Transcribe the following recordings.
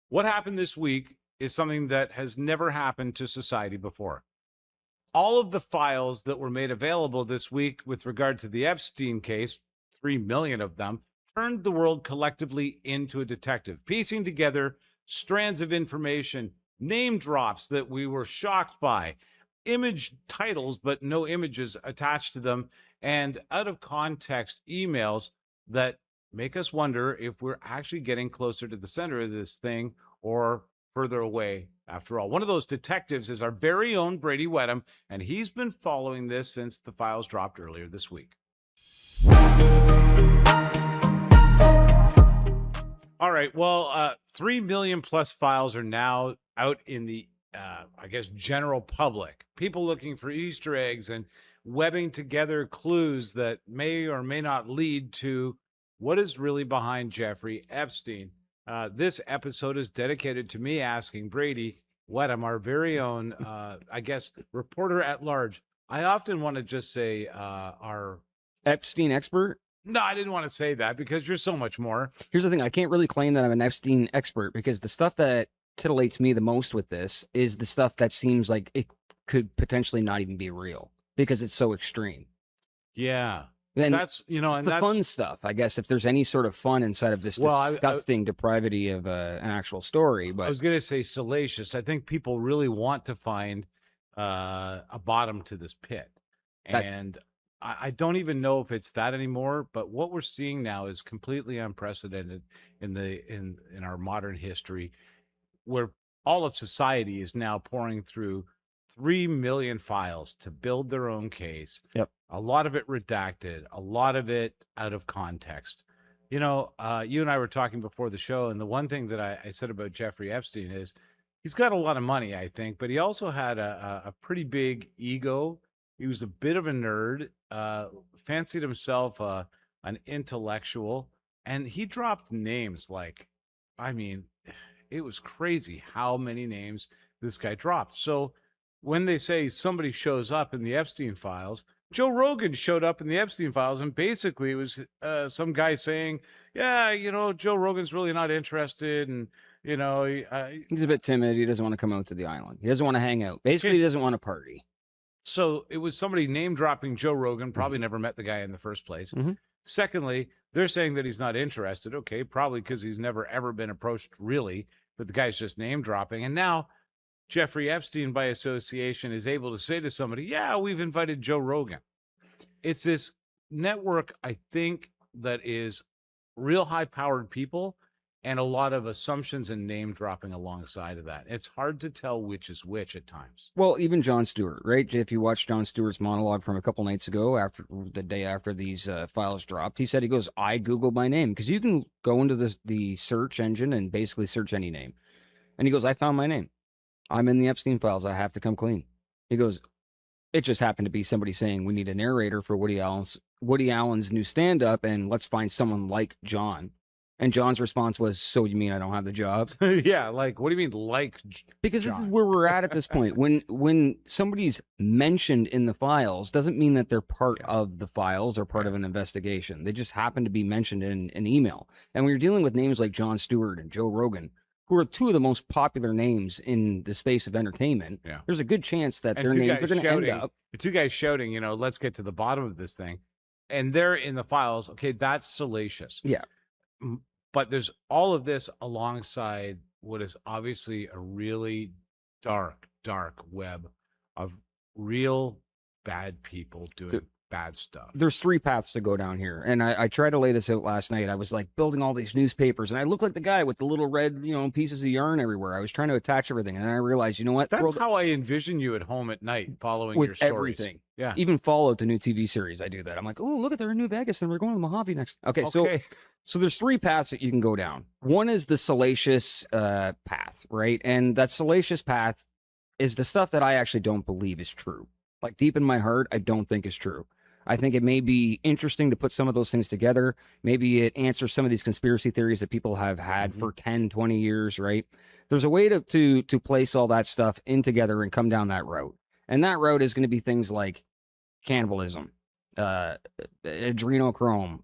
What happened this week is something that has never happened to society before. All of the files that were made available this week with regard to the Epstein case, 3 million of them, turned the world collectively into a detective, piecing together strands of information, name drops that we were shocked by, image titles, but no images attached to them, and out of context emails that make us wonder if we're actually getting closer to the center of this thing or further away after all. One of those detectives is our very own Bradie Whetham, and he's been following this since the files dropped earlier this week. All right. Well, 3 million plus files are now out in the, I guess, general public. People looking for Easter eggs and webbing together clues that may or may not lead to what is really behind Jeffrey Epstein. This episode is dedicated to me asking Bradie Whetham, our very own, I guess, reporter at large. I often want to just say our Epstein expert? No, I didn't want to say that because you're so much more. Here's the thing. I can't really claim that I'm an Epstein expert because the stuff that titillates me the most with this is the stuff that seems like it could potentially not even be real because it's so extreme. Yeah. And that's, you know, and the that's fun stuff, I guess, if there's any sort of fun inside of this disgusting depravity of an actual story. But I was going to say salacious. I think people really want to find a bottom to this pit. And I don't even know if it's that anymore, but what we're seeing now is completely unprecedented in our modern history, where all of society is now pouring through 3 million files to build their own case. Yep. A lot of it redacted, a lot of it out of context. You know, you and I were talking before the show, and the one thing that I said about Jeffrey Epstein is he's got a lot of money, I think, but he also had a pretty big ego. He was a bit of a nerd, fancied himself an intellectual, and he dropped names like, I mean, it was crazy how many names this guy dropped. So when they say somebody shows up in the Epstein files, Joe Rogan showed up in the Epstein files, and basically it was some guy saying, yeah, you know, Joe Rogan's really not interested, and, you know, he's a bit timid. He doesn't want to come out to the island. He doesn't want to hang out. Basically, he doesn't want to party. So it was somebody name dropping Joe Rogan, probably never met the guy in the first place. Secondly, they're saying that he's not interested. Okay, probably because he's never, ever been approached really, but the guy's just name dropping. And now Jeffrey Epstein, by association, is able to say to somebody, yeah, we've invited Joe Rogan. It's this network, I think, that is real high-powered people and a lot of assumptions and name dropping alongside of that. It's hard to tell which is which at times. Well, even Jon Stewart, right? If you watch Jon Stewart's monologue from a couple nights ago, after the day after these files dropped, he said, he goes, I Googled my name, because you can go into the search engine and basically search any name. And he goes, I found my name. I'm in the Epstein files. I have to come clean. He goes, it just happened to be somebody saying we need a narrator for Woody Allen's new stand-up, and let's find someone like John. And John's response was, so you mean I don't have the job? Yeah, like, what do you mean, like Because John? This is where we're at this point. When somebody's mentioned in the files, doesn't mean that they're part of the files or part of an investigation. They just happen to be mentioned in an email. And when you're dealing with names like Jon Stewart and Joe Rogan, who are two of the most popular names in the space of entertainment, there's a good chance that their names are going to end up. The two guys shouting, you know, let's get to the bottom of this thing. And they're in the files. Okay, that's salacious. Yeah. But there's all of this alongside what is obviously a really dark, dark web of real bad people doing bad stuff. There's 3 paths to go down here. And I tried to lay this out last night. I was like building all these newspapers, and I look like the guy with the little red, pieces of yarn everywhere. I was trying to attach everything. And then I realized, you know what? That's how I envision you at home at night following with your stories. Everything. Yeah. Even Fallout, the new TV series, I do that. I'm like, oh, look at, they're in New Vegas and we're going to Mojave next. Okay. So there's 3 paths that you can go down. One is the salacious path, right? And that salacious path is the stuff that I actually don't believe is true. Like deep in my heart, I don't think is true. I think it may be interesting to put some of those things together. Maybe it answers some of these conspiracy theories that people have had for 10, 20 years, right? There's a way to place all that stuff in together and come down that route. And that route is going to be things like cannibalism, adrenochrome,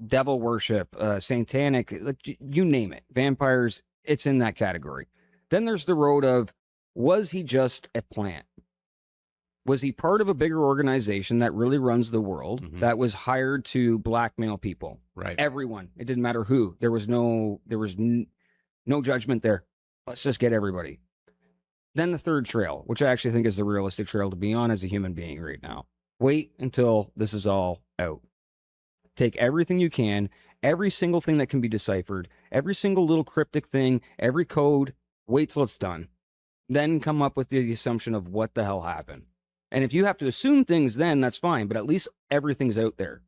devil worship, satanic, you name it, vampires, it's in that category. Then there's the road of, was he just a plant? Was he part of a bigger organization that really runs the world that was hired to blackmail people? Right. Everyone. It didn't matter who. There was no judgment there. Let's just get everybody. Then the third trail, which I actually think is the realistic trail to be on as a human being right now. Wait until this is all out. Take everything you can, every single thing that can be deciphered, every single little cryptic thing, every code, wait till it's done. Then come up with the assumption of what the hell happened. And if you have to assume things then, that's fine, but at least everything's out there.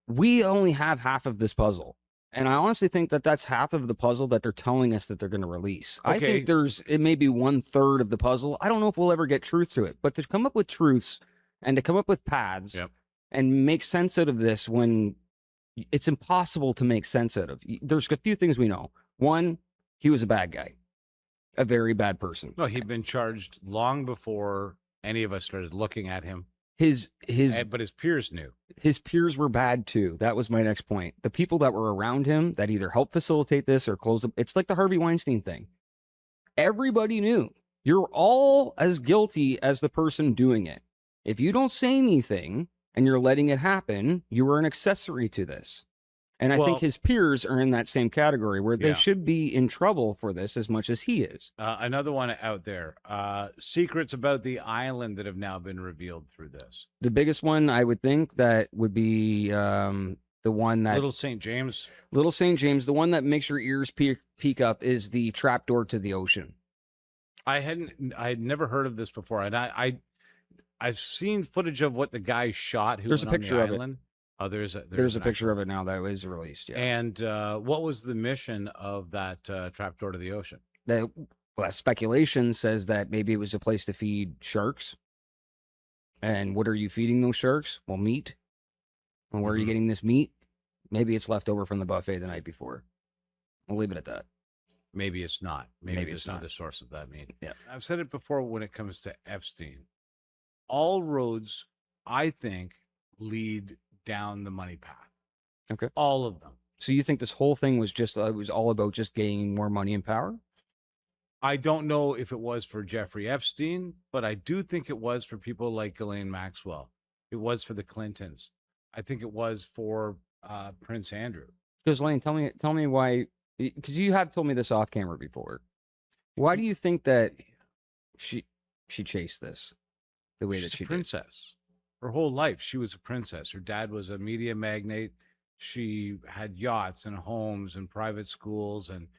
We only have half of this puzzle. And I honestly think that that's half of the puzzle that they're telling us that they're going to release. Okay. I think it may be 1/3 of the puzzle. I don't know if we'll ever get truth to it, but to come up with truths and to come up with paths and make sense out of this when it's impossible to make sense out of. There's a few things we know. One, he was a bad guy, a very bad person. No, he'd been charged long before any of us started looking at him. But his peers knew. His peers were bad too. That was my next point. The people that were around him that either helped facilitate this or close up. It's like the Harvey Weinstein thing. Everybody knew. You're all as guilty as the person doing it. If you don't say anything and you're letting it happen, you were an accessory to this. And I think his peers are in that same category where they should be in trouble for this as much as he is. Another one out there, secrets about the island that have now been revealed through this. The biggest one I would think that would be the one that... Little St. James. Little St. James, the one that makes your ears peak up is the trapdoor to the ocean. I had never heard of this before. And I've seen footage of what the guy shot. There's a picture of it. Oh, there's a picture of it now that was released. Yeah. And what was the mission of that trapdoor to the ocean? Speculation says that maybe it was a place to feed sharks. And what are you feeding those sharks? Well, meat. And where are you getting this meat? Maybe it's left over from the buffet the night before. We'll leave it at that. Maybe it's not. Maybe it's not the source of that meat. Yeah. I've said it before when it comes to Epstein. All roads, I think, lead down the money path. Okay. All of them. So you think this whole thing was just it was all about just gaining more money and power? I don't know if it was for Jeffrey Epstein, but I do think it was for people like Ghislaine Maxwell. It was for the Clintons. I think it was for Prince Andrew. Ghislaine, tell me why, because you have told me this off camera before. Why do you think that she chased this the way that she did? Princess. Her whole life, she was a princess. Her dad was a media magnate. She had yachts and homes and private schools. And,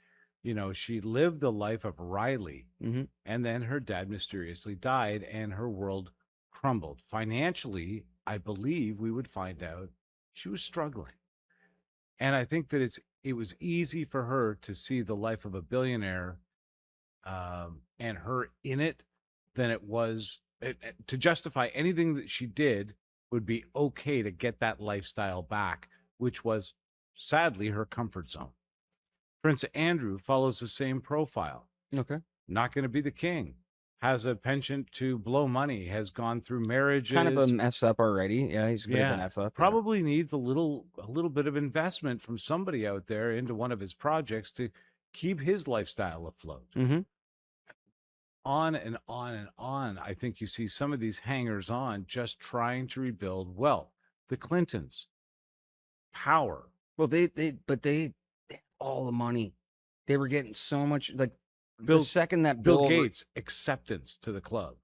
she lived the life of Riley. Mm-hmm. And then her dad mysteriously died and her world crumbled. Financially, I believe we would find out she was struggling. And I think that it was easy for her to see the life of a billionaire and her in it than it was to justify anything that she did would be okay to get that lifestyle back, which was sadly her comfort zone. Prince Andrew follows the same profile. Okay. Not going to be the king. Has a penchant to blow money, has gone through marriages. Kind of a mess up already. Yeah, he's a bit of an F up. Probably needs a little bit of investment from somebody out there into one of his projects to keep his lifestyle afloat. Mm-hmm. On and on and on. I think you see some of these hangers-on just trying to rebuild wealth. The Clintons, power. Well, they had all the money. They were getting so much. Like the second that Bill Gates acceptance to the club.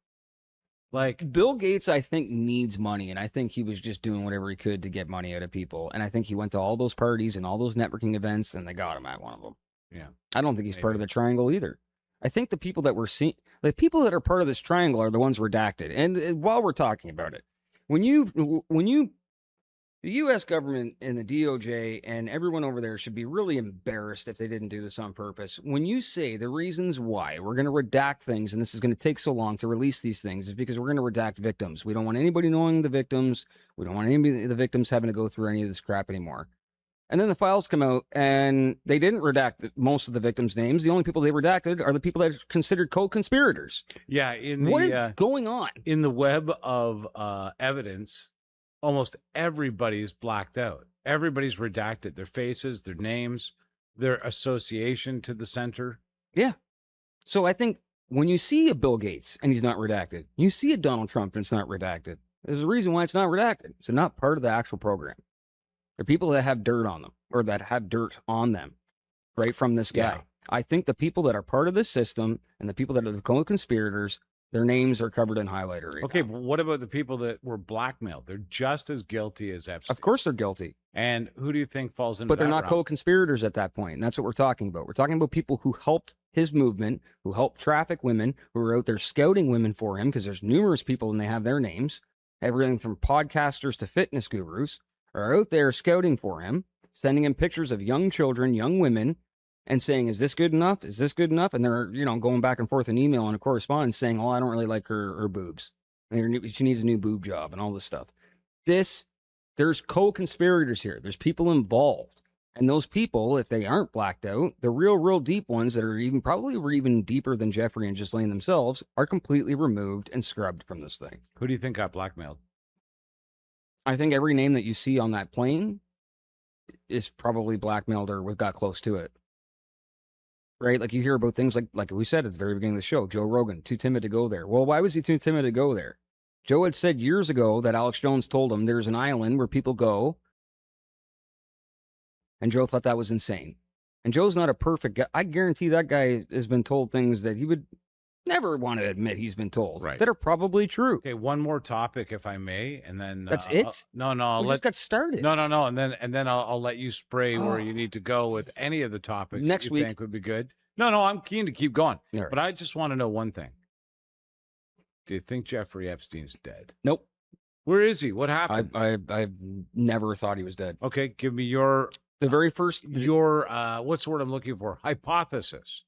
Like Bill Gates, I think needs money, and I think he was just doing whatever he could to get money out of people. And I think he went to all those parties and all those networking events, and they got him at one of them. Yeah, I don't think he's part of the triangle either. I think the people that we're seeing, the people that are part of this triangle are the ones redacted. And while we're talking about it, when you, the U.S. government and the DOJ and everyone over there should be really embarrassed if they didn't do this on purpose. When you say the reasons why we're going to redact things and this is going to take so long to release these things is because we're going to redact victims. We don't want anybody knowing the victims. We don't want any of the victims having to go through any of this crap anymore. And then the files come out, and they didn't redact most of the victims' names. The only people they redacted are the people that are considered co-conspirators. Yeah. What is going on? In the web of evidence, almost everybody's blacked out. Everybody's redacted. Their faces, their names, their association to the center. Yeah. So I think when you see a Bill Gates and he's not redacted, you see a Donald Trump and it's not redacted. There's a reason why it's not redacted. It's not part of the actual program. They're people that have dirt on them, or that have dirt on them, right, from this guy. Yeah. I think the people that are part of this system and the people that are the co-conspirators, their names are covered in highlighter right Okay, now. but what about the people that were blackmailed? They're just as guilty as Epstein. Of course they're guilty. And who do you think falls into But they're that not realm? co-conspirators at that point. And that's what we're talking about. We're talking about people who helped his movement, who helped traffic women, who were out there scouting women for him, because there's numerous people and they have their names. Everything from podcasters to fitness gurus are out there scouting for him, sending him pictures of young children, young women, and saying, is this good enough? Is this good enough? And they're, going back and forth in email and a correspondence saying, oh, I don't really like her boobs. She needs a new boob job and all this stuff. There's co-conspirators here. There's people involved. And those people, if they aren't blacked out, the real deep ones that are even deeper than Jeffrey and Ghislaine themselves, are completely removed and scrubbed from this thing. Who do you think got blackmailed? I think every name that you see on that plane is probably blackmailed or got close to it. Right? Like you hear about things like we said at the very beginning of the show, Joe Rogan, too timid to go there. Well, why was he too timid to go there? Joe had said years ago that Alex Jones told him there's an island where people go. And Joe thought that was insane. And Joe's not a perfect guy. I guarantee that guy has been told things that he would never want to admit he's been told, right, that are probably true. Okay, one more topic, if I may, and then that's it. No, we just got started. No, and then I'll let you spray where you need to go with any of the topics next that you week think would be good. No, I'm keen to keep going, right, but I just want to know one thing. Do you think Jeffrey Epstein's dead? Nope. Where is he? What happened? I've never thought he was dead. Okay, give me your what's the word I'm looking for? Hypothesis.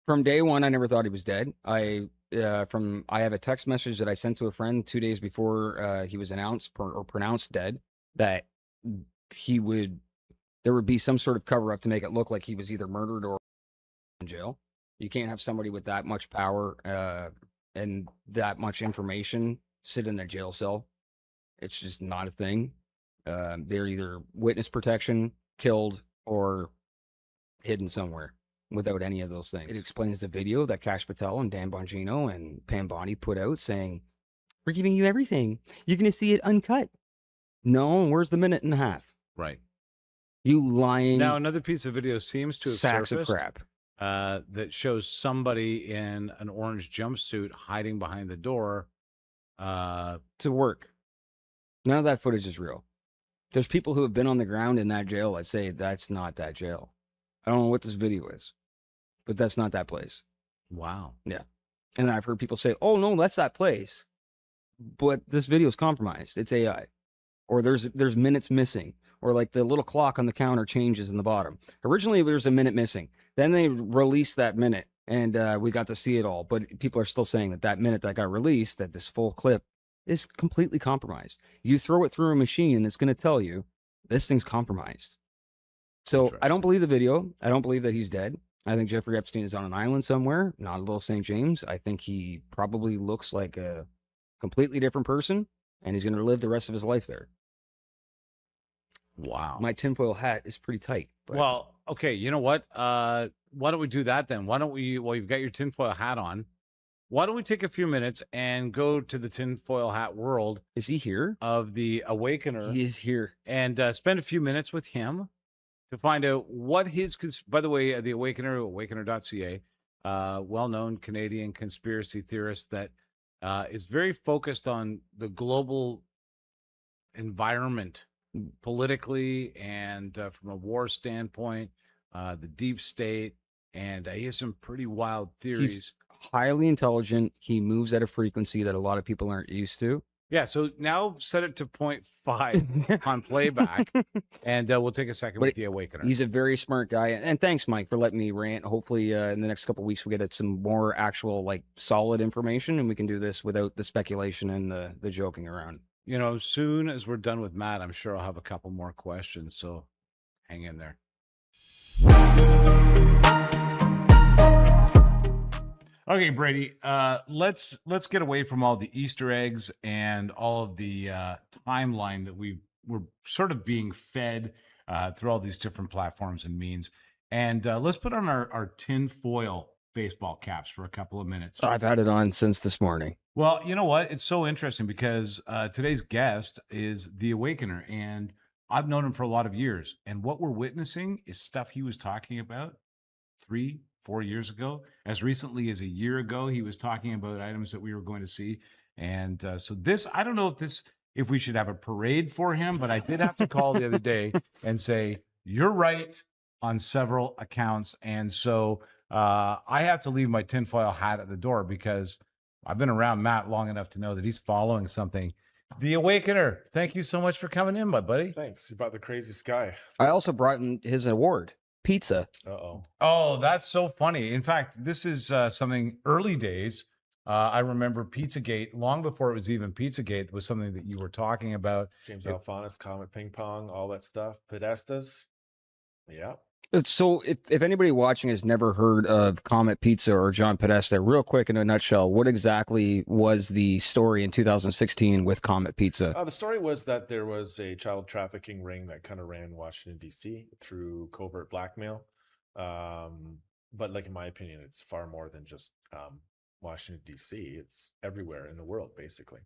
From day one, I never thought he was dead. I have a text message that I sent to a friend 2 days before he was announced or pronounced dead, that there would be some sort of cover up to make it look like he was either murdered or in jail. You can't have somebody with that much power and that much information sit in a jail cell. It's just not a thing. They're either witness protection, killed, or hidden somewhere without any of those things. It explains the video that Kash Patel and Dan Bongino and Pam Bondi put out saying, we're giving you everything. You're going to see it uncut. No, where's the minute and a half? Right. You lying. Now, another piece of video seems to have sacks surfaced, of crap. That shows somebody in an orange jumpsuit hiding behind the door to work. None of that footage is real. There's people who have been on the ground in that jail that say that's not that jail. I don't know what this video is, but that's not that place. Wow. Yeah. And I've heard people say, oh, no, that's that place. But this video is compromised. It's AI. Or there's minutes missing. Or like the little clock on the counter changes in the bottom. Originally, there was a minute missing. Then they released that minute, and we got to see it all. But people are still saying that minute that got released, that this full clip, is completely compromised. You throw it through a machine, and it's going to tell you this thing's compromised. So I don't believe the video. I don't believe that he's dead. I think Jeffrey Epstein is on an island somewhere, not a little St. James. I think he probably looks like a completely different person, and he's going to live the rest of his life there. Wow. My tinfoil hat is pretty tight. But... Well, okay, you know what? Why don't we do that then? Why don't we, well, you've got your tinfoil hat on. Why don't we take a few minutes and go to the tinfoil hat world? Is he here? Of the Awakener. He is here. And spend a few minutes with him to find out what his, by the way, the Awakener, awakener.ca, well-known Canadian conspiracy theorist that is very focused on the global environment politically and from a war standpoint, the deep state, and he has some pretty wild theories. He's highly intelligent. He moves at a frequency that a lot of people aren't used to. Yeah, so now set it to 0.5 on playback, and we'll take a second with the Awakener. He's a very smart guy, and thanks, Mike, for letting me rant. Hopefully, in the next couple of weeks, we get some more actual, solid information, and we can do this without the speculation and the joking around. You know, as soon as we're done with Matt, I'm sure I'll have a couple more questions, so hang in there. Okay, Bradie, let's get away from all the Easter eggs and all of the timeline that we're sort of being fed through all these different platforms and means, And let's put on our tinfoil baseball caps for a couple of minutes. I've had it on since this morning. Well, you know what? It's so interesting because today's guest is the Awakener, and I've known him for a lot of years. And what we're witnessing is stuff he was talking about 3-4 years ago. As recently as a year ago, he was talking about items that we were going to see. And so this, I don't know if we should have a parade for him, but I did have to call the other day and say, you're right on several accounts. And so I have to leave my tinfoil hat at the door because I've been around Matt long enough to know that he's following something. The Awakener, thank you so much for coming in, my buddy. Thanks. You brought the crazy sky. I also brought in his award, pizza. Uh-oh. Oh, that's so funny. In fact, this is something early days. I remember Pizzagate, long before it was even Pizzagate, was something that you were talking about. James Alphanis, Comet Ping Pong, all that stuff. Podestas. Yeah. So if anybody watching has never heard of Comet Pizza or John Podesta, real quick in a nutshell, what exactly was the story in 2016 with Comet Pizza? The story was that there was a child trafficking ring that kind of ran Washington, D.C. through covert blackmail. But like, in my opinion, it's far more than just Washington, D.C. It's everywhere in the world, basically.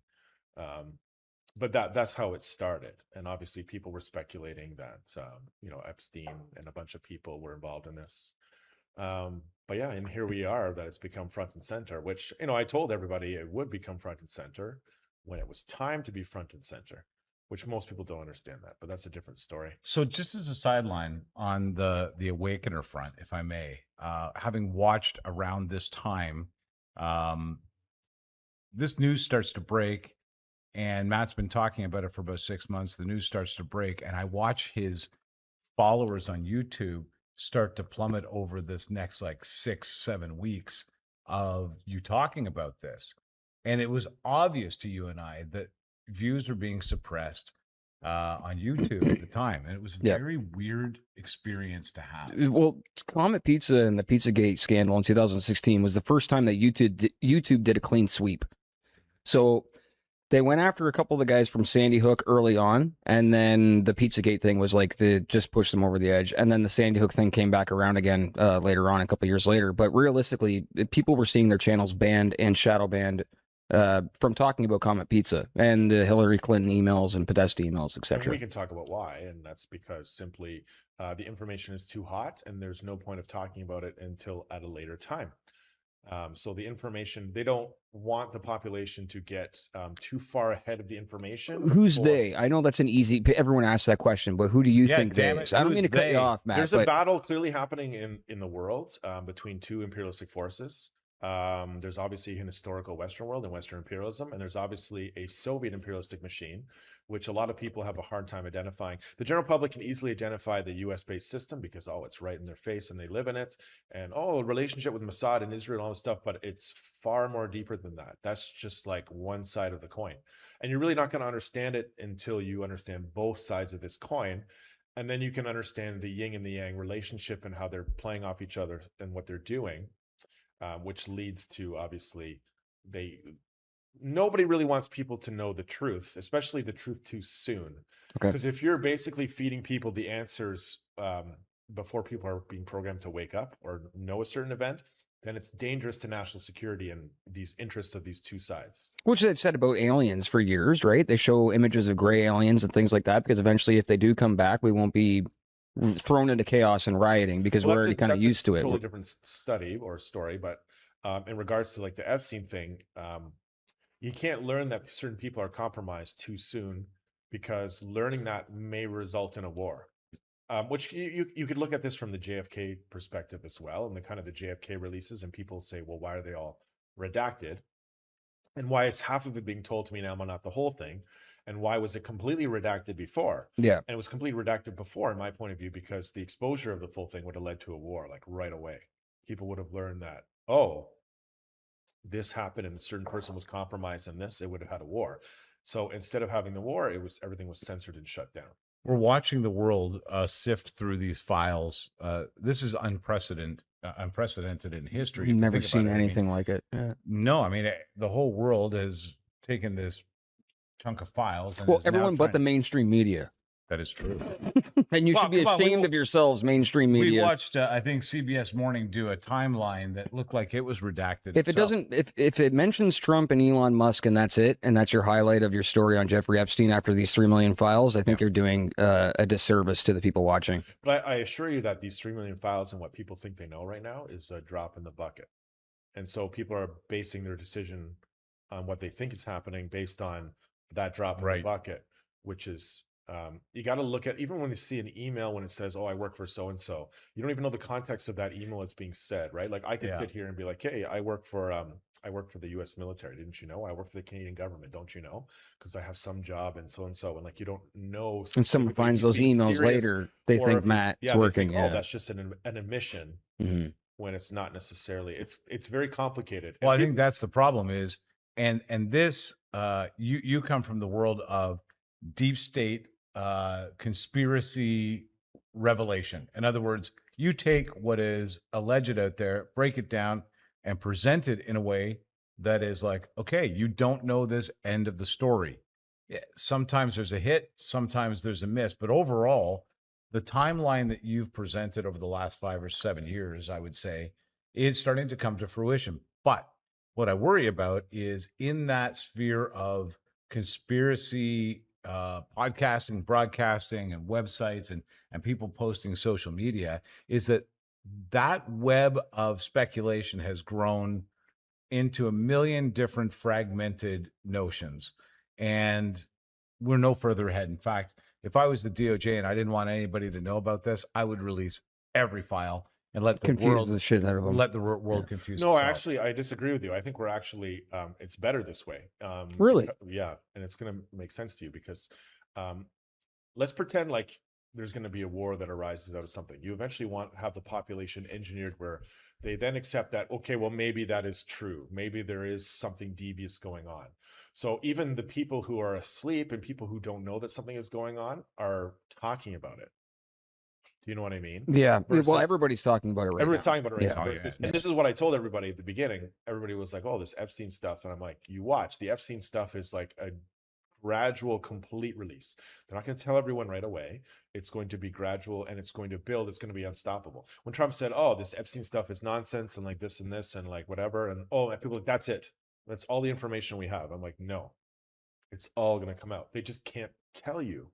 But that's how it started. And obviously people were speculating that, Epstein and a bunch of people were involved in this. But yeah, and here we are, that it's become front and center, which, I told everybody it would become front and center when it was time to be front and center, which most people don't understand that, but that's a different story. So just as a sideline on the Awakener front, if I may, having watched around this time, this news starts to break. And Matt's been talking about it for about 6 months. The news starts to break, and I watch his followers on YouTube start to plummet over this next 6-7 weeks of you talking about this. And it was obvious to you and I that views were being suppressed on YouTube at the time. And it was a very weird experience to have. Well, Comet Pizza and the Pizzagate scandal in 2016 was the first time that YouTube did a clean sweep. So they went after a couple of the guys from Sandy Hook early on, and then the Pizzagate thing was to just push them over the edge. And then the Sandy Hook thing came back around again later on, a couple of years later. But realistically, people were seeing their channels banned and shadow banned from talking about Comet Pizza and the Hillary Clinton emails and Podesta emails, etc. We can talk about why, and that's because simply the information is too hot, and there's no point of talking about it until at a later time. So the information, they don't want the population to get too far ahead of the information. Who's they? I know that's an easy, everyone asks that question, but who do you think they is? I don't mean to cut you off, Matt. There's a battle clearly happening in the world between two imperialistic forces. There's obviously an historical Western world and Western imperialism, and there's obviously a Soviet imperialistic machine, which a lot of people have a hard time identifying. The general public can easily identify the US-based system because, it's right in their face and they live in it. And, relationship with Mossad and Israel and all this stuff, but it's far more deeper than that. That's just one side of the coin. And you're really not going to understand it until you understand both sides of this coin. And then you can understand the yin and the yang relationship and how they're playing off each other and what they're doing, which leads to, obviously, nobody really wants people to know the truth, especially the truth too soon. Because if you're basically feeding people the answers before people are being programmed to wake up or know a certain event, then it's dangerous to national security and these interests of these two sides. Which they've said about aliens for years, right? They show images of gray aliens and things like that because eventually if they do come back, we won't be thrown into chaos and rioting because we're already kind of used to it. Totally different study or story, but in regards to the Epstein thing, you can't learn that certain people are compromised too soon because learning that may result in a war. Which you could look at this from the JFK perspective as well, and the kind of the JFK releases, and people say, well, why are they all redacted? And why is half of it being told to me now, not the whole thing? And why was it completely redacted before? Yeah. And it was completely redacted before, in my point of view, because the exposure of the full thing would have led to a war, right away. People would have learned that, this happened and a certain person was compromised in this, it would have had a war. So instead of having the war, everything was censored and shut down. We're watching the world sift through these files. This is unprecedented in history. You've never seen anything like it. Yeah. No, the whole world has taken this chunk of files. And everyone but the mainstream media. That is true. And you Well, should be come on, ashamed of yourselves, mainstream We media. watched, I think, CBS Morning do a timeline that looked like it was redacted. If it doesn't, if it mentions Trump and Elon Musk and that's it, and that's your highlight of your story on Jeffrey Epstein after these 3 million files, I think you're doing a disservice to the people watching. But I assure you that these 3 million files and what people think they know right now is a drop in the bucket. And so people are basing their decision on what they think is happening based on that drop in the bucket, which is, you got to look at, even when you see an email when it says, oh, I work for so-and-so, you don't even know the context of that email that's being said, right? Like I could sit here and be like, hey, I work for the US military. Didn't you know? I work for the Canadian government. Don't you know? Because I have some job and so. And like, you don't know. And someone finds those emails later. They think Matt's working. Think, oh, that's just an admission. When it's not necessarily. It's very complicated. Well, I think that's the problem is, and this, you come from the world of deep state conspiracy revelation. In other words, you take what is alleged out there, break it down, and present it in a way that is like, okay, you don't know this end of the story. Sometimes there's a hit, sometimes there's a miss, but overall, the timeline that you've presented over the last 5 or 7 years, I would say, is starting to come to fruition. But what I worry about is in that sphere of conspiracy podcasting, broadcasting, and websites, and people posting social media, is that web of speculation has grown into a million different fragmented notions, and we're no further ahead. In fact, if I was the DOJ and I didn't want anybody to know about this, I would release every file and let the world the shit out of them. Let the world confuse. No, itself. I disagree with you. I think we're actually it's better this way. Really? Yeah, and it's going to make sense to you because let's pretend like there's going to be a war that arises out of something. You eventually have the population engineered where they then accept that, okay, well, maybe that is true. Maybe there is something devious going on. So even the people who are asleep and people who don't know that something is going on are talking about it. Do you know what I mean? Yeah. Well, everybody's talking about it right everybody's now. talking about it right now. And this is what I told everybody at the beginning. Everybody was like, oh, this Epstein stuff. And I'm like, you watch. The Epstein stuff is like a gradual, complete release. They're not going to tell everyone right away. It's going to be gradual and it's going to build. It's going to be unstoppable. When Trump said, oh, this Epstein stuff is nonsense and like this and like whatever. And and people like, that's it. That's all the information we have. I'm like, no, it's all going to come out. They just can't tell you.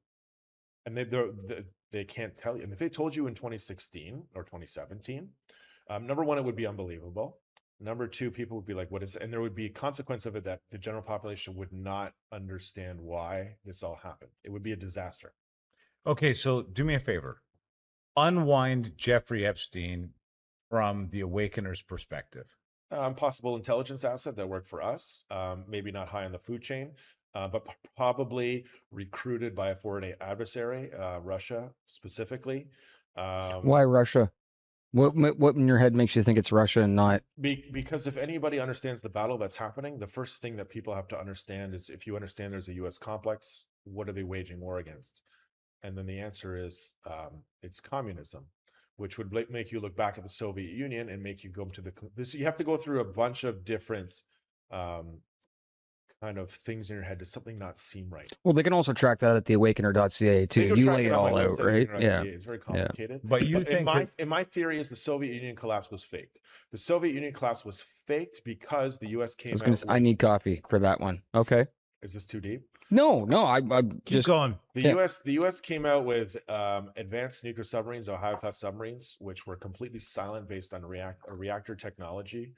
And they can't tell you. And if they told you in 2016 or 2017, number one, it would be unbelievable. Number two, people would be like, what is it? And there would be a consequence of it that the general population would not understand why this all happened. It would be a disaster. Okay, so do me a favor. Unwind Jeffrey Epstein from the Awakener's perspective. Possible intelligence asset that worked for us, maybe not high on the food chain, but probably recruited by a foreign adversary, Russia specifically. Why Russia? What in your head makes you think it's Russia and not? Because if anybody understands the battle that's happening, the first thing that people have to understand is if you understand there's a U.S. complex, what are they waging war against? And then the answer is it's communism, which would make you look back at the Soviet Union and make you go to this. You have to go through a bunch of different kind of things in your head. Does something not seem right? Well, they can also track that at the awakener.ca too. You lay it all out, right? Yeah. It's very complicated. Yeah. But in my theory is the Soviet Union collapse was faked. The Soviet Union collapse was faked because the US came out. I need coffee for that one. Okay. Is this too deep? No, I keep going. The US came out with advanced nuclear submarines, Ohio class submarines, which were completely silent based on a reactor technology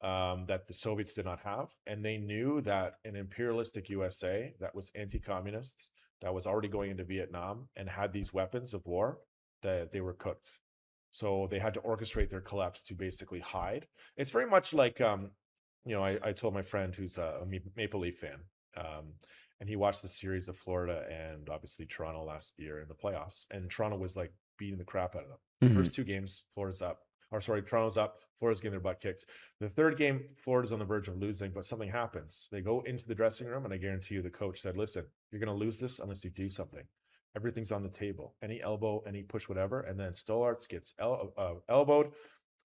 that the Soviets did not have. And they knew that an imperialistic USA that was anti-communist, that was already going into Vietnam and had these weapons of war, that they were cooked. So they had to orchestrate their collapse to basically hide. It's very much like, I told my friend who's a Maple Leaf fan, and he watched the series of Florida and obviously Toronto last year in the playoffs. And Toronto was like beating the crap out of them. The first two games, Toronto's up, Florida's getting their butt kicked. The third game, Florida's on the verge of losing, but something happens. They go into the dressing room, and I guarantee you the coach said, listen, you're going to lose this unless you do something. Everything's on the table. Any elbow, any push, whatever. And then Stollarts gets elbowed.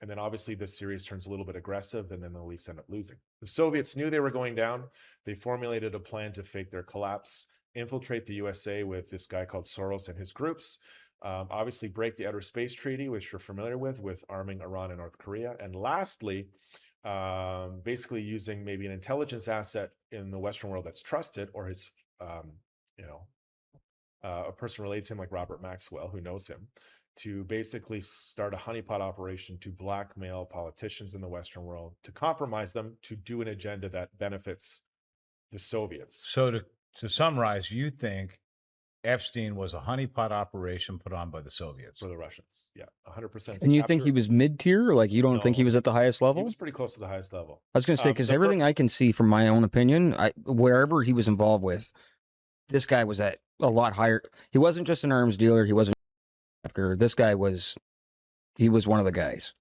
And then obviously this series turns a little bit aggressive, and then the Leafs end up losing. The Soviets knew they were going down. They formulated a plan to fake their collapse. infiltrate the USA with this guy called Soros and his groups, obviously break the Outer Space Treaty, which you're familiar with arming Iran and North Korea. And lastly, basically using maybe an intelligence asset in the Western world that's trusted, or his, a person related to him like Robert Maxwell, who knows him, to basically start a honeypot operation to blackmail politicians in the Western world, to compromise them, to do an agenda that benefits the Soviets. So to summarize, you think Epstein was a honeypot operation put on by the Soviets? For the Russians, yeah, 100%. And you think he was mid-tier? Like, you don't think he was at the highest level? He was pretty close to the highest level. I was going to say, because everything I can see from my own opinion, wherever he was involved with, this guy was at a lot higher. He wasn't just an arms dealer. He wasn't. This guy was. He was one of the guys.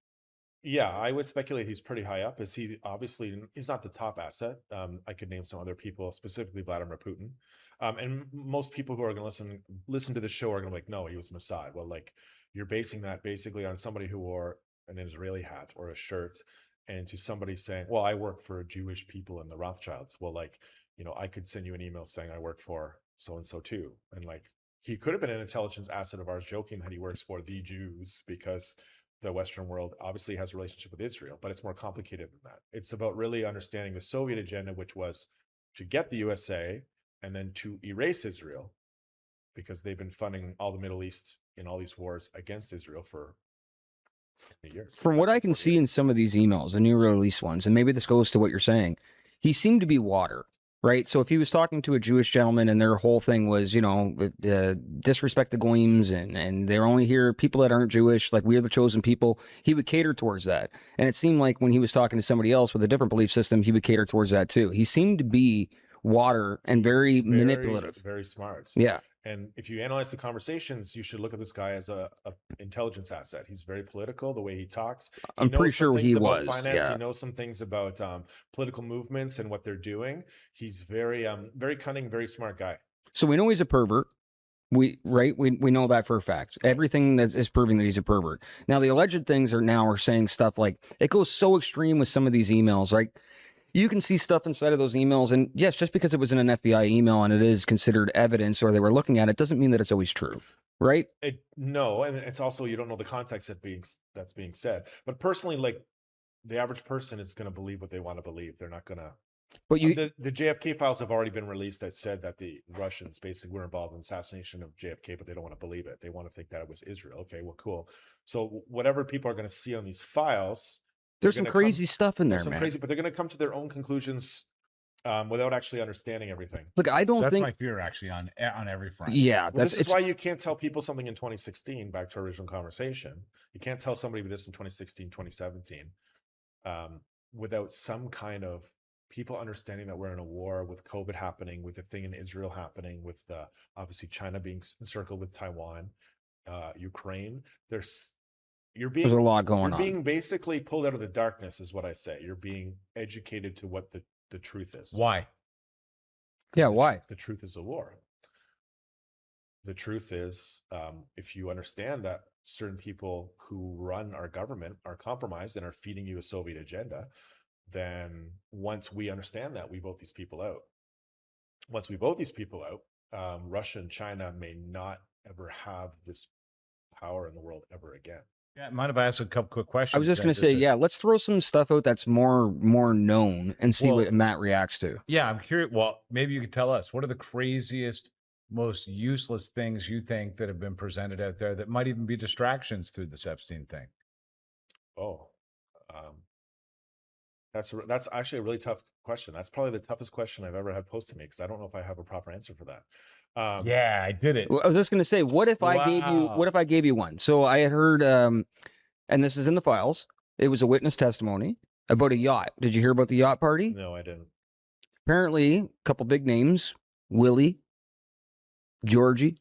Yeah, I would speculate he's pretty high up. Is he obviously? He's not the top asset. I could name some other people, specifically Vladimir Putin. And most people who are going to listen to the show are going to be like, no, he was Mossad. Well, like, you're basing that basically on somebody who wore an Israeli hat or a shirt, and to somebody saying, well, I work for Jewish people in the Rothschilds. Well, like, I could send you an email saying I work for so-and-so too. And like, he could have been an intelligence asset of ours, joking that he works for the Jews because the Western world obviously has a relationship with Israel, but it's more complicated than that. It's about really understanding the Soviet agenda, which was to get the USA and then to erase Israel, because they've been funding all the Middle East in all these wars against Israel for years. From what I can see in some of these emails, the new release ones, and maybe this goes to what you're saying, he seemed to be water, right? So if he was talking to a Jewish gentleman and their whole thing was, disrespect the goyim, and they're only here people that aren't Jewish, like we're the chosen people, he would cater towards that. And it seemed like when he was talking to somebody else with a different belief system, he would cater towards that too. He seemed to be water and very manipulative. Very smart. Yeah. And if you analyze the conversations, you should look at this guy as a intelligence asset. He's very political, the way he talks. I'm pretty sure he was. Finance. Yeah. He knows some things about political movements and what they're doing. He's very cunning, very smart guy. So we know he's a pervert. We know that for a fact. Everything that is proving that he's a pervert. Now the alleged things are saying stuff like, it goes so extreme with some of these emails, right? You can see stuff inside of those emails, and yes, just because it was in an FBI email and it is considered evidence or they were looking at it, doesn't mean that it's always true, right? No, and it's also, you don't know the context that's being said. But personally, like, the average person is going to believe what they want to believe. They're not going to. But the JFK files have already been released that said that the Russians basically were involved in the assassination of JFK, but they don't want to believe it. They want to think that it was Israel. Okay, well, cool. So whatever people are going to see on these files. There's some crazy stuff in there, man. But they're going to come to their own conclusions without actually understanding everything. Look, I don't think that's my fear actually on every front. Yeah, this is why you can't tell people something in 2016. Back to our original conversation, you can't tell somebody this in 2016, 2017, without some kind of people understanding that we're in a war, with COVID happening, with the thing in Israel happening, with obviously China being encircled with Taiwan, Ukraine. There's a lot going on. You're being basically pulled out of the darkness, is what I say. You're being educated to what the truth is. Why? Yeah, why? The truth is a war. The truth is, if you understand that certain people who run our government are compromised and are feeding you a Soviet agenda, then once we understand that, we vote these people out. Once we vote these people out, Russia and China may not ever have this power in the world ever again. Yeah, mind if I ask a couple quick questions? I was just going to say, let's throw some stuff out that's more known and see what Matt reacts to. Yeah, I'm curious. Well, maybe you could tell us, what are the craziest, most useless things you think that have been presented out there that might even be distractions through this Epstein thing? That's actually a really tough question. That's probably the toughest question I've ever had posed to me, because I don't know if I have a proper answer for that. Yeah, I did it. Well, I was just going to say, what if I gave you one? So I had heard, and this is in the files, it was a witness testimony about a yacht. Did you hear about the yacht party? No, I didn't. Apparently, a couple big names, Willie, Georgie.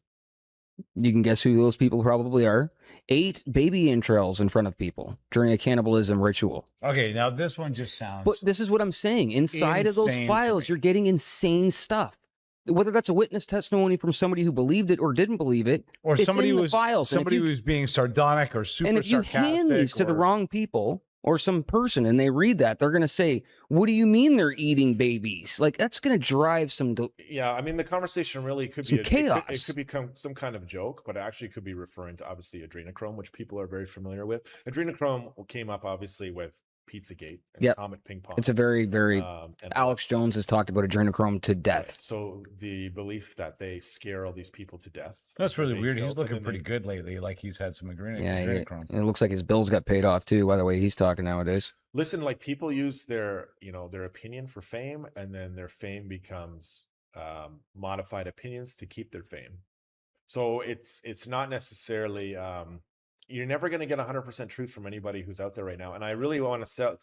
You can guess who those people probably are. 8 baby entrails in front of people during a cannibalism ritual. Okay, now this one just sounds... But this is what I'm saying. Inside of those files, you're getting insane stuff. Whether that's a witness testimony from somebody who believed it or didn't believe it, or it's somebody in who the files. Somebody who's being sardonic or super sarcastic. And if you hand these to the wrong people, or some person and they read that, they're going to say, what do you mean they're eating babies? Like, that's going to drive some yeah, I mean, the conversation really could some be chaos. it could become some kind of joke, but it actually could be referring to obviously adrenochrome, which people are very familiar with. Adrenochrome came up obviously with Pizzagate and Yep. Comet Ping Pong. It's a very, very and Alex Jones has talked about adrenochrome to death. so the belief that they scare all these people to death. That's really weird. kill, He's looking pretty good lately. Like he's had some adrenochrome. It looks like his bills got paid off too, by the way he's talking nowadays. Listen, like people use their, their opinion for fame, and then their fame becomes modified opinions to keep their fame. So it's not necessarily you're never going to get 100% truth from anybody who's out there right now. And I really want to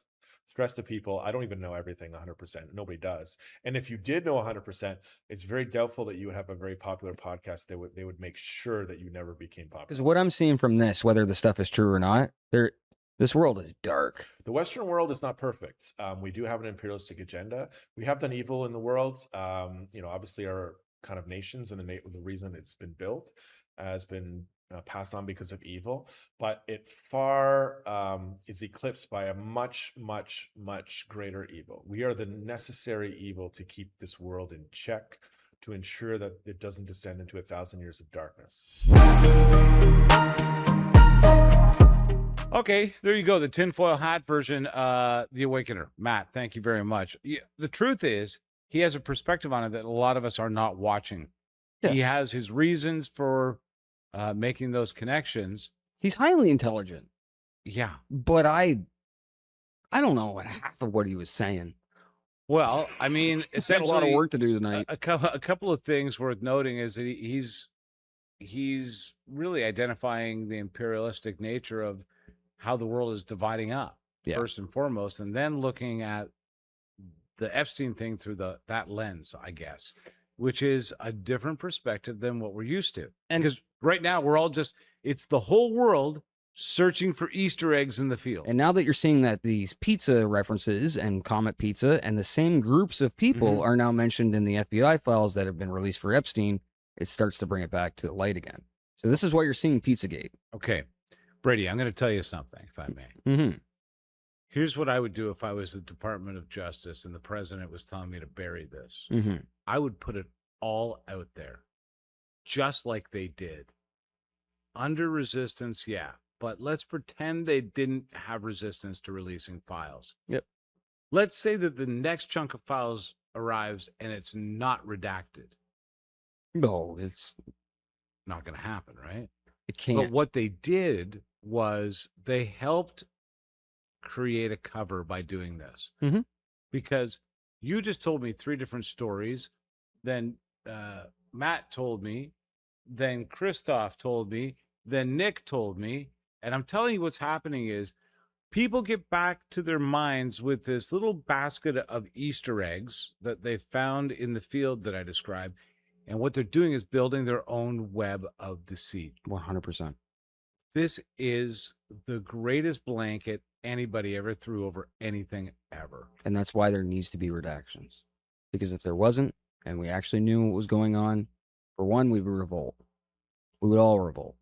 stress to people, I don't even know everything 100%. Nobody does. And if you did know 100%, it's very doubtful that you would have a very popular podcast. They would make sure that you never became popular. Because what I'm seeing from this, whether the stuff is true or not, this world is dark. The Western world is not perfect. We do have an imperialistic agenda. We have done evil in the world. Obviously our kind of nations and the reason it's been built has been passed on because of evil, but it far is eclipsed by a much, much, much greater evil. We are the necessary evil to keep this world in check, to ensure that it doesn't descend into 1,000 years of darkness. Okay, there you go. The tinfoil hat version, the Awakener. Matt, thank you very much. The truth is, he has a perspective on it that a lot of us are not watching. Yeah. He has his reasons for making those connections. He's highly intelligent. Yeah. But I don't know what half of what he was saying. Well, I mean, essentially, a lot of work to do tonight. A couple of things worth noting is that he's really identifying the imperialistic nature of how the world is dividing up, first and foremost, and then looking at the Epstein thing through that lens, I guess, which is a different perspective than what we're used to. And because right now we're all it's the whole world searching for Easter eggs in the field. And now that you're seeing that these pizza references and Comet Pizza and the same groups of people are now mentioned in the FBI files that have been released for Epstein, it starts to bring it back to the light again. So this is why you're seeing Pizzagate. Okay. Bradie, I'm going to tell you something, if I may. Here's what I would do if I was the Department of Justice and the president was telling me to bury this. I would put it all out there, just like they did. Under resistance, yeah. But let's pretend they didn't have resistance to releasing files. Yep. Let's say that the next chunk of files arrives and it's not redacted. No, it's not going to happen, right? It can't. But what they did was they helped create a cover by doing this. Because you just told me 3 different stories. Then Matt told me. Then Christoph told me. Then Nick told me. And I'm telling you what's happening is people get back to their minds with this little basket of Easter eggs that they found in the field that I described. And what they're doing is building their own web of deceit. 100%. This is the greatest blanket anybody ever threw over anything ever. And that's why there needs to be redactions. Because if there wasn't, and we actually knew what was going on, for one, we would revolt. We would all revolt.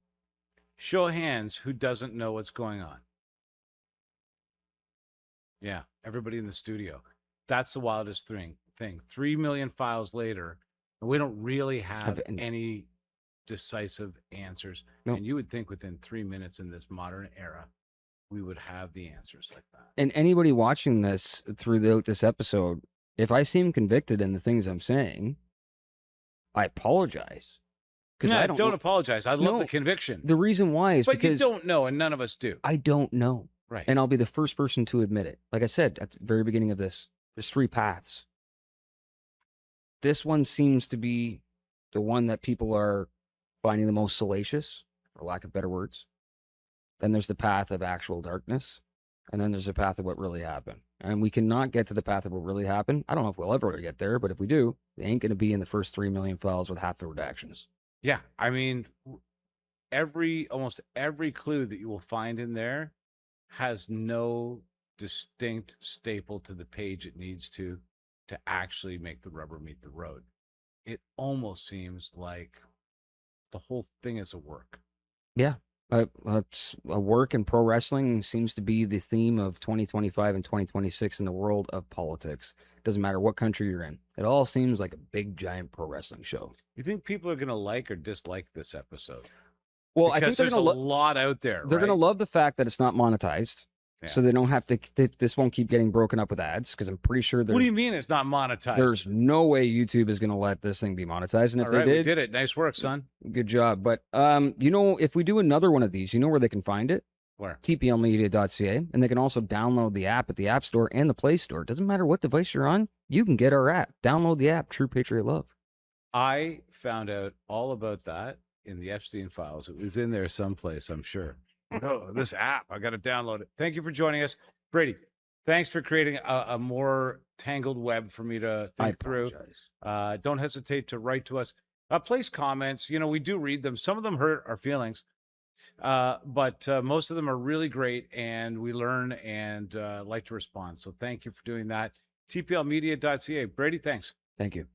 Show of hands who doesn't know what's going on. Yeah, everybody in the studio. That's the wildest thing. 3 million files later, and we don't really have any decisive answers. Nope. And you would think within 3 minutes in this modern era, we would have the answers like that. And anybody watching this through this episode, if I seem convicted in the things I'm saying, I apologize. No, I don't apologize. I love the conviction. The reason why is because you don't know, and none of us do. I don't know. Right. And I'll be the first person to admit it. Like I said at the very beginning of this, there's 3 paths. This one seems to be the one that people are finding the most salacious, for lack of better words. Then there's the path of actual darkness. And then there's the path of what really happened. And we cannot get to the path of what really happened. I don't know if we'll ever get there, but if we do, they ain't going to be in the first 3 million files with half the redactions. Yeah, I mean, almost every clue that you will find in there has no distinct staple to the page it needs to actually make the rubber meet the road. It almost seems like the whole thing is a work. Yeah. Work and pro wrestling seems to be the theme of 2025 and 2026 in the world of politics. Doesn't matter what country you're in. It all seems like a big, giant pro wrestling show. You think people are going to like or dislike this episode? Well, because I think there's a lot out there. They're right? going to love the fact that it's not monetized. Yeah. So they don't have to, this won't keep getting broken up with ads, because I'm pretty sure What do you mean it's not monetized? There's no way YouTube is going to let this thing be monetized. And if they we did it. Nice work, son. Good job. But, you know, if we do another one of these, you know where they can find it? Where? tplmedia.ca. And they can also download the app at the App Store and the Play Store. It doesn't matter what device you're on. You can get our app. Download the app, True Patriot Love. I found out all about that in the Epstein files. It was in there someplace, I'm sure. Oh, this app, I got to download it. Thank you for joining us. Bradie, thanks for creating a more tangled web for me to think through. Don't hesitate to write to us. Place comments. You know, we do read them. Some of them hurt our feelings, but most of them are really great, and we learn and like to respond. So thank you for doing that. tplmedia.ca. Bradie, thanks. Thank you.